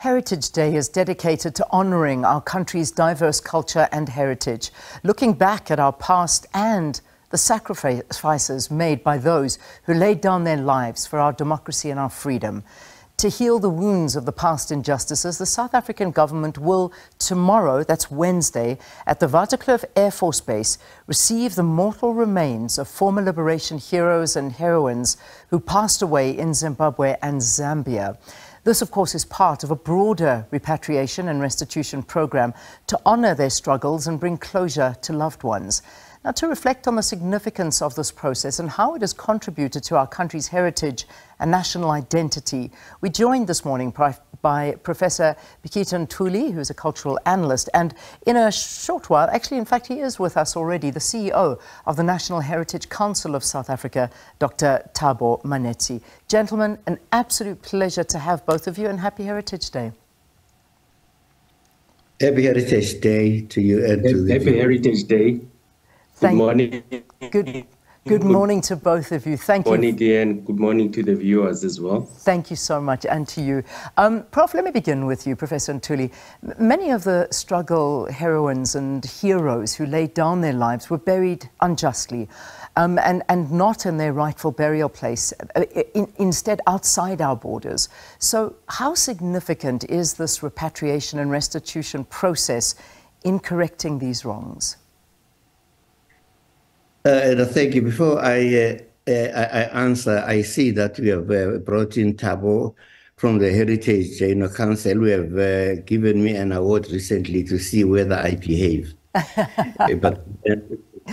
Heritage Day is dedicated to honouring our country's diverse culture and heritage, looking back at our past and the sacrifices made by those who laid down their lives for our democracy and our freedom. To heal the wounds of the past injustices, the South African government will tomorrow, that's Wednesday, at the Waterkloof Airforce Base, receive the mortal remains of former liberation heroes and heroines who passed away in Zimbabwe and Zambia. This, of course, is part of a broader repatriation and restitution program to honour their struggles and bring closure to loved ones. Now, to reflect on the significance of this process and how it has contributed to our country's heritage and national identity, we joined this morning by Professor Pitika Ntuli, who is a cultural analyst, and in a short while, actually, in fact, he is with us already, the CEO of the National Heritage Council of South Africa, Dr. Thabo Manetsi. Gentlemen, an absolute pleasure to have both of you, and happy Heritage Day. Happy Heritage Day to you and to the Happy Heritage Day. Good morning. Good morning to both of you. Thank you. Good morning, and good morning to the viewers as well. Thank you so much, and to you. Prof, let me begin with you, Professor Ntuli. Many of the struggle heroines and heroes who laid down their lives were buried unjustly and not in their rightful burial place, instead outside our borders. So how significant is this repatriation and restitution process in correcting these wrongs? Thank you. Before I answer, I see that we have brought in Thabo from the Heritage Council. We have given me an award recently to see whether I behave. But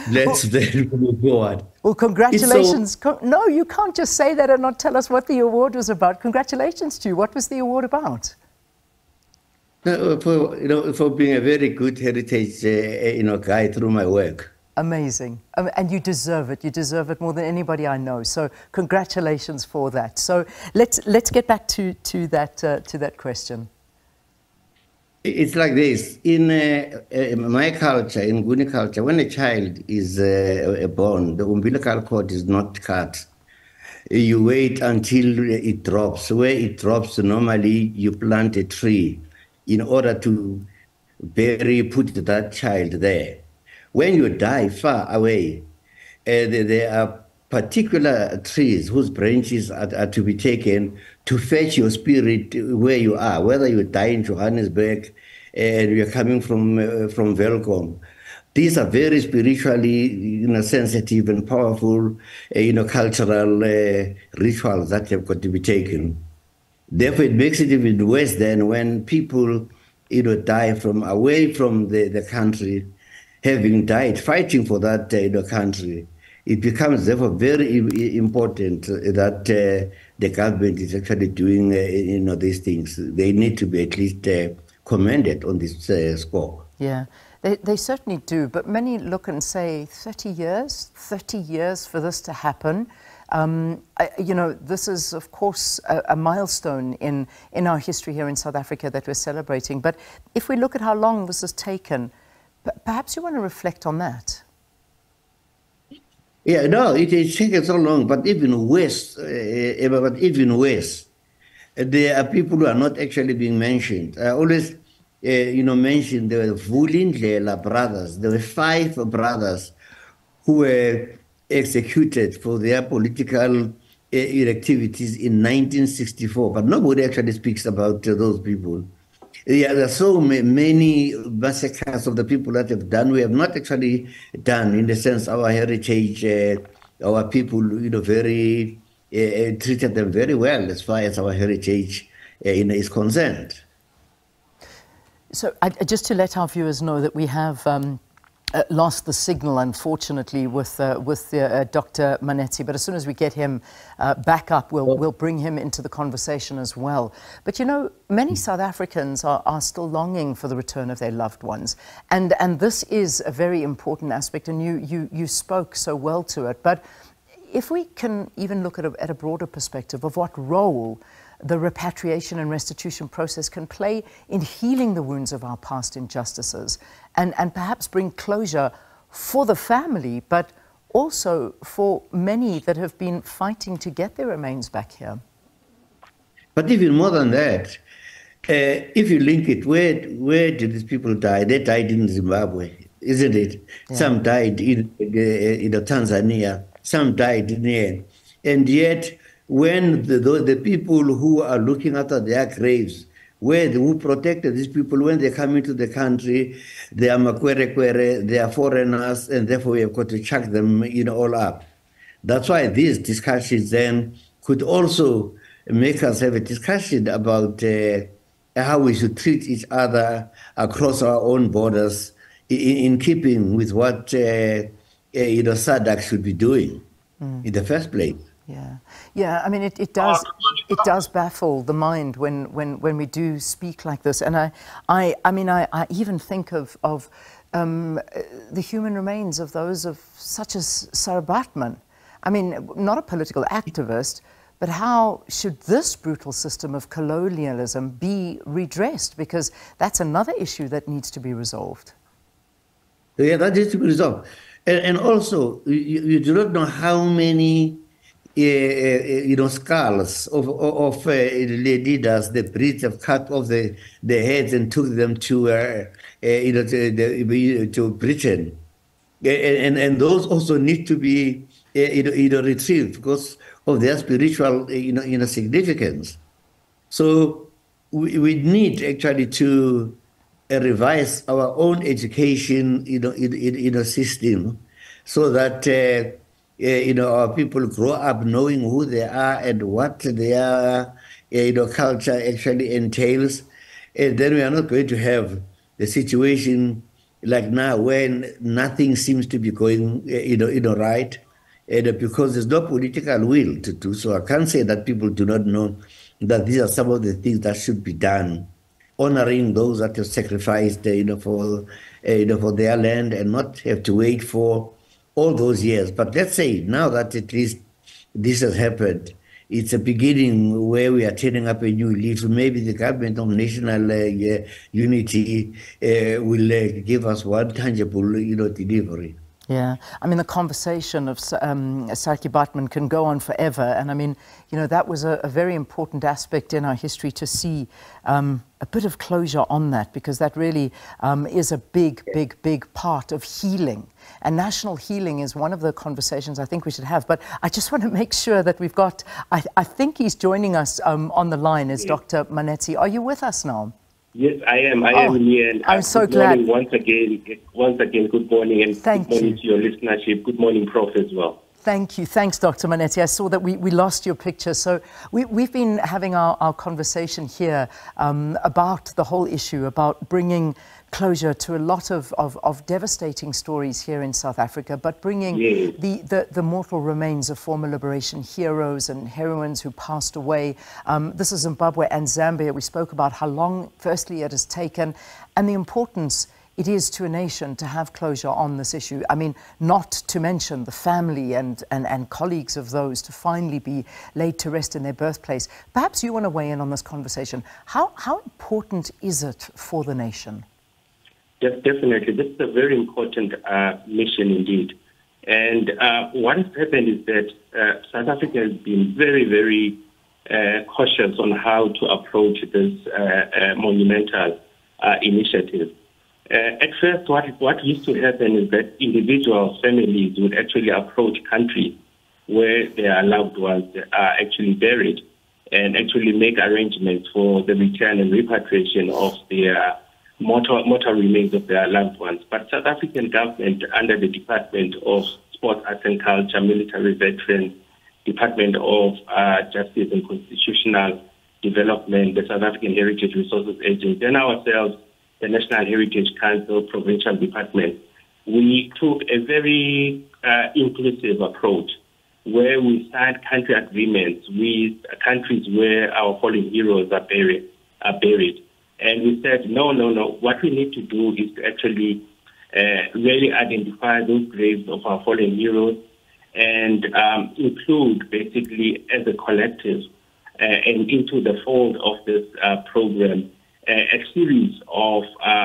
let's then move forward. Well, congratulations. No, you can't just say that and not tell us what the award was about. Congratulations to you. What was the award about? For being a very good heritage guy through my work. Amazing. And you deserve it. You deserve it more than anybody I know. So congratulations for that. So let's get back to that question. It's like this. In my culture, in Nguni culture, when a child is born, the umbilical cord is not cut. You wait until it drops. Where it drops, normally you plant a tree in order to put that child there. When you die far away, there are particular trees whose branches are to be taken to fetch your spirit where you are, whether you die in Johannesburg and you're coming from Welkom. These are very spiritually sensitive and powerful cultural rituals that have got to be taken. Therefore, it makes it even worse than when people die from away from the country, having died fighting for that country. It becomes therefore very important that the government is actually doing these things. They need to be at least commended on this score. Yeah, they certainly do. But many look and say 30 years for this to happen. This is, of course, a milestone in our history here in South Africa that we're celebrating. But if we look at how long this has taken, perhaps you want to reflect on that. Yeah, no, it is taken so long, but even worse, there are people who are not actually being mentioned. I always, mention the Vulindlela brothers. There were 5 brothers who were executed for their political activities in 1964, but nobody actually speaks about those people. Yeah, there are so many massacres of the people that have done. We have not actually done, in the sense, our heritage, our people, very treated them very well as far as our heritage is concerned. So, just to let our viewers know that we have lost the signal, unfortunately, with Dr. Manetti. But as soon as we get him back up, we'll bring him into the conversation as well. But many South Africans are still longing for the return of their loved ones, and this is a very important aspect. And you spoke so well to it. But if we can even look at a broader perspective of what role the repatriation and restitution process can play in healing the wounds of our past injustices and perhaps bring closure for the family, but also for many that have been fighting to get their remains back here. But even more than that, if you link it, where did these people die? They died in Zimbabwe, isn't it? Yeah. Some died in Tanzania, some died in here. And yet, when the people who are looking after their graves, who protected these people, when they come into the country, they are makwere, they are foreigners, and therefore we have got to chuck them all up. That's why these discussions then could also make us have a discussion about how we should treat each other across our own borders in keeping with what SADC should be doing in the first place. Yeah, yeah. I mean, it does baffle the mind when we do speak like this. And I even think of the human remains of those of such as Sarah Baartman. I mean, not a political activist, but how should this brutal system of colonialism be redressed? Because that's another issue that needs to be resolved. Yeah, that needs to be resolved. And also, you do not know how many skulls of leaders the Brits have cut off the heads and took them to Britain, and those also need to be retrieved because of their spiritual significance. So we need actually to revise our own education system so that our people grow up knowing who they are and what their culture actually entails. And then we are not going to have the situation like now when nothing seems to be going right, and because there's no political will to do so. I can't say that people do not know that these are some of the things that should be done, honoring those that have sacrificed for their land and not have to wait for all those years. But let's say now that at least this has happened, it's a beginning where we are turning up a new leaf. Maybe the government of national unity will give us one tangible delivery. Yeah, I mean, the conversation of Sarki Baartman can go on forever. And I mean, that was a very important aspect in our history to see a bit of closure on that, because that really is a big part of healing. And national healing is one of the conversations I think we should have. But I just want to make sure that we've got, I think he's joining us on the line, is Dr. Manetti. Are you with us now? Yes, I am. I am here. And I'm so glad. Once again, good morning, and good morning to your listenership. Good morning, Prof, as well. Thank you. Thanks, Dr. Manetti. I saw that we lost your picture. So we've been having our conversation here about the whole issue, about bringing closure to a lot of devastating stories here in South Africa, but bringing the mortal remains of former liberation heroes and heroines who passed away. This is Zimbabwe and Zambia. We spoke about how long, firstly, it has taken and the importance it is to a nation to have closure on this issue. I mean, not to mention the family and colleagues of those to finally be laid to rest in their birthplace. Perhaps you want to weigh in on this conversation. How important is it for the nation? Yes, definitely. This is a very important mission indeed. And what has happened is that South Africa has been very, very cautious on how to approach this monumental initiative. At first, what used to happen is that individual families would actually approach countries where their loved ones are actually buried and actually make arrangements for the return and repatriation of their mortal remains of their loved ones. But South African government, under the Department of Sport, Arts and Culture, Military Veterans, Department of Justice and Constitutional Development, the South African Heritage Resources Agency, and ourselves, the National Heritage Council Provincial Department, we took a very inclusive approach where we signed country agreements with countries where our fallen heroes are buried. And we said, no. What we need to do is to actually really identify those graves of our fallen heroes and include basically as a collective and into the fold of this program a series of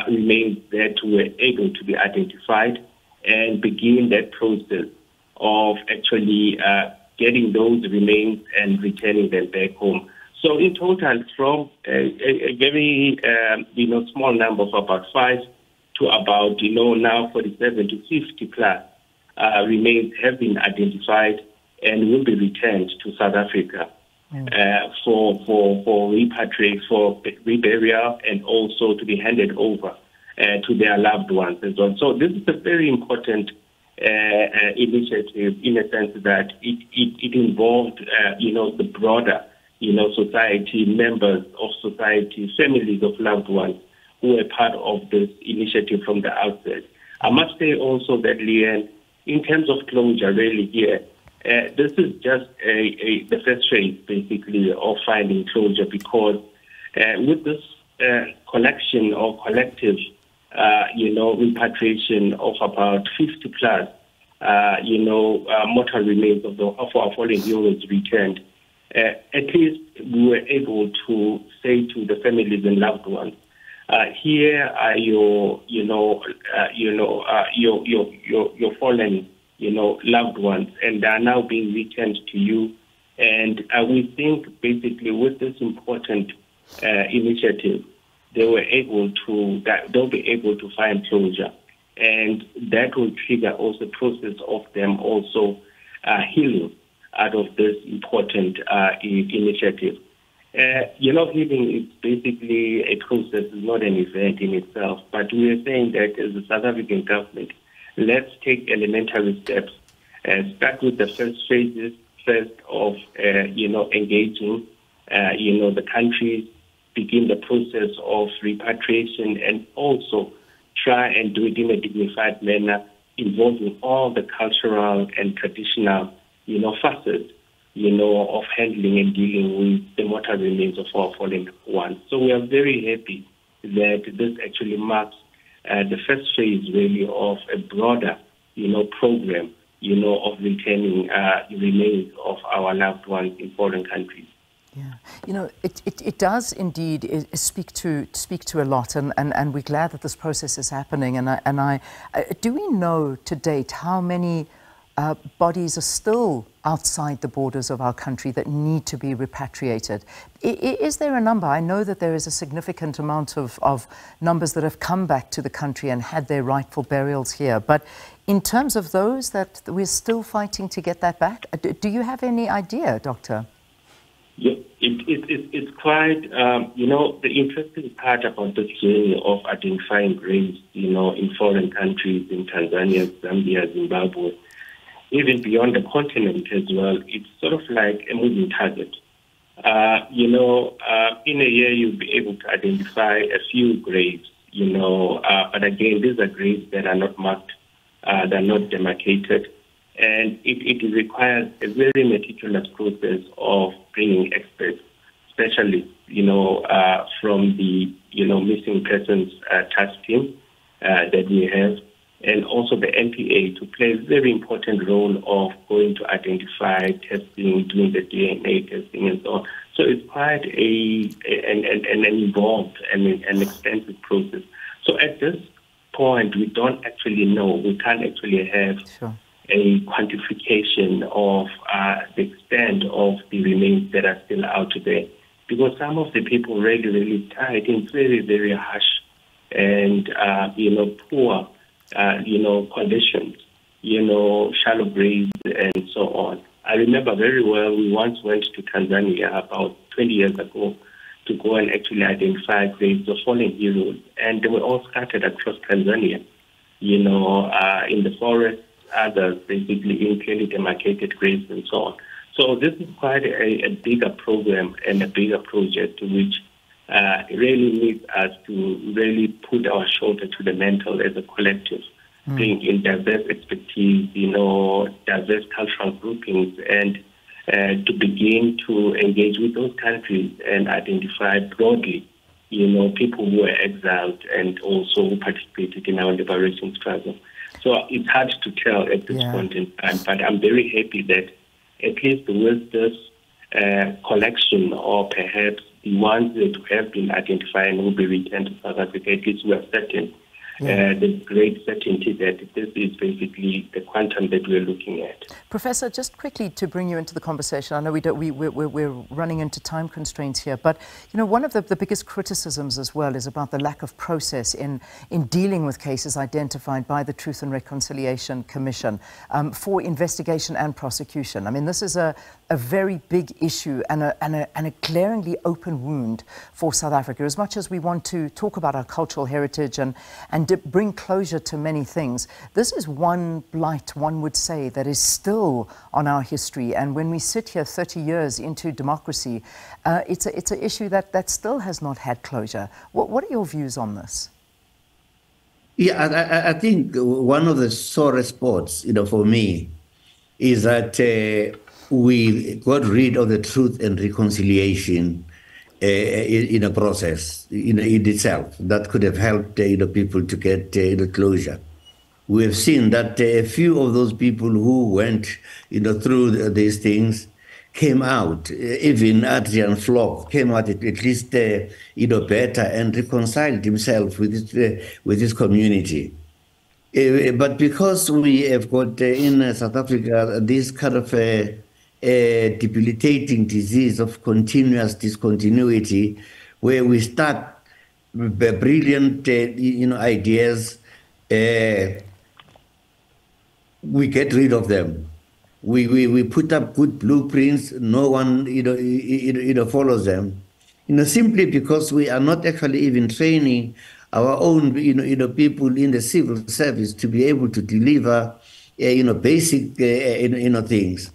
remains that were able to be identified and begin that process of actually getting those remains and returning them back home So in total, from a very small number of about 5 to about now 47 to 50 plus remains have been identified and will be returned to South Africa for repatriation, for reburial, and also to be handed over to their loved ones as well. So this is a very important initiative in a sense that it involved the broader society, members of society, families of loved ones who were part of this initiative from the outset. I must say also that, Leanne, in terms of closure, really here, this is just the first phase, basically, of finding closure, because with this collection or collective, repatriation of about 50 plus, mortal remains of our fallen heroes returned, at least we were able to say to the families and loved ones, here are your fallen, loved ones, and they are now being returned to you. And we think basically with this important initiative, they'll be able to find closure, and that will trigger also the process of them also healing out of this important initiative. Healing is basically a process, it's not an event in itself, but we are saying that as the South African government, let's take elementary steps, start with the first phases, of engaging, the countries, begin the process of repatriation, and also try and do it in a dignified manner, involving all the cultural and traditional, facets, of handling and dealing with the mortal remains of our fallen ones. So we are very happy that this actually marks the first phase, really, of a broader, program, of returning remains of our loved ones in foreign countries. Yeah, it does indeed speak to a lot, and we're glad that this process is happening. And do we know to date how many bodies are still outside the borders of our country that need to be repatriated? Is there a number? I know that there is a significant amount of numbers that have come back to the country and had their rightful burials here. But in terms of those that we're still fighting to get that back, do you have any idea, Doctor? Yeah, it's quite, the interesting part about this journey of identifying graves, in foreign countries, in Tanzania, Zambia, Zimbabwe, even beyond the continent as well, it's sort of like a moving target. In a year, you'll be able to identify a few graves, but again, these are graves that are not marked, they're not demarcated, and it requires a very meticulous process of bringing experts, specialists, from the, missing persons task team that we have, and also the NPA to play a very important role of going to identify, testing, doing the DNA testing, and so on. So it's quite an involved and an extensive process. So at this point, we don't actually know. We can't actually have a quantification of the extent of the remains that are still out there, because some of the people really died in very, very harsh and poor conditions, shallow graves and so on. I remember very well, we once went to Tanzania about 20 years ago to go and actually identify graves of fallen heroes, and they were all scattered across Tanzania, in the forest, others basically in clearly demarcated graves and so on. So this is quite a bigger program and a bigger project which really needs us to really put our shoulder to the mantle as a collective, bring in diverse expertise, diverse cultural groupings, and to begin to engage with those countries and identify broadly, people who were exiled and also who participated in our liberation struggle. So it's hard to tell at this point in time, but I'm very happy that at least with this collection, or perhaps the ones that have been identified and will be returned to South Africa, at least we are certain the great certainty that this is basically the quantum that we're looking at. Professor, just quickly to bring you into the conversation, I know we're running into time constraints here, but one of the biggest criticisms as well is about the lack of process in dealing with cases identified by the Truth and Reconciliation Commission for investigation and prosecution. I mean, this is a very big issue and a glaringly open wound for South Africa. As much as we want to talk about our cultural heritage and bring closure to many things, this is one blight, one would say, that is still on our history. And when we sit here 30 years into democracy, it's an issue that still has not had closure. What are your views on this? Yeah, I think one of the sore spots, for me, is that we got rid of the Truth and Reconciliation in a process in itself that could have helped people to get closure. We have seen that a few of those people who went through these things came out. Even Adrian Flock came out at least better and reconciled himself with his community. But because we have got in South Africa this kind of a debilitating disease of continuous discontinuity, where we start brilliant ideas, we get rid of them. We put up good blueprints, no one follows them, simply because we are not actually even training our own people in the civil service to be able to deliver basic things.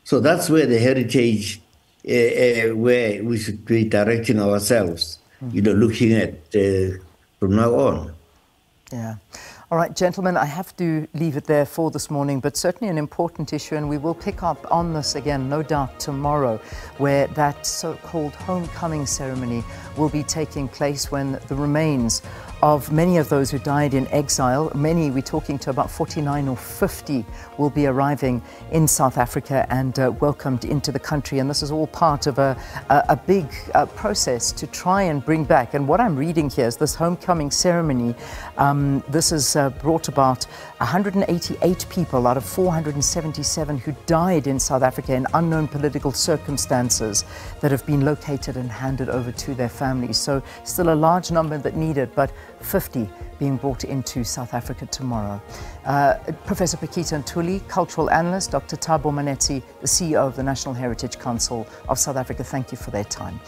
So that's where the heritage, where we should be directing ourselves, looking at from now on. Yeah. All right, gentlemen, I have to leave it there for this morning, but certainly an important issue, and we will pick up on this again, no doubt, tomorrow, where that so-called homecoming ceremony will be taking place when the remains of many of those who died in exile, many, we're talking to about 49 or 50, will be arriving in South Africa and welcomed into the country. And this is all part of a big process to try and bring back. And what I'm reading here is this homecoming ceremony. This has brought about 188 people out of 477 who died in South Africa in unknown political circumstances that have been located and handed over to their families. So still a large number that needed, but 50 being brought into South Africa tomorrow. Professor Pitika Ntuli, cultural analyst, Dr. Thabo Manetsi, the CEO of the National Heritage Council of South Africa, thank you for their time.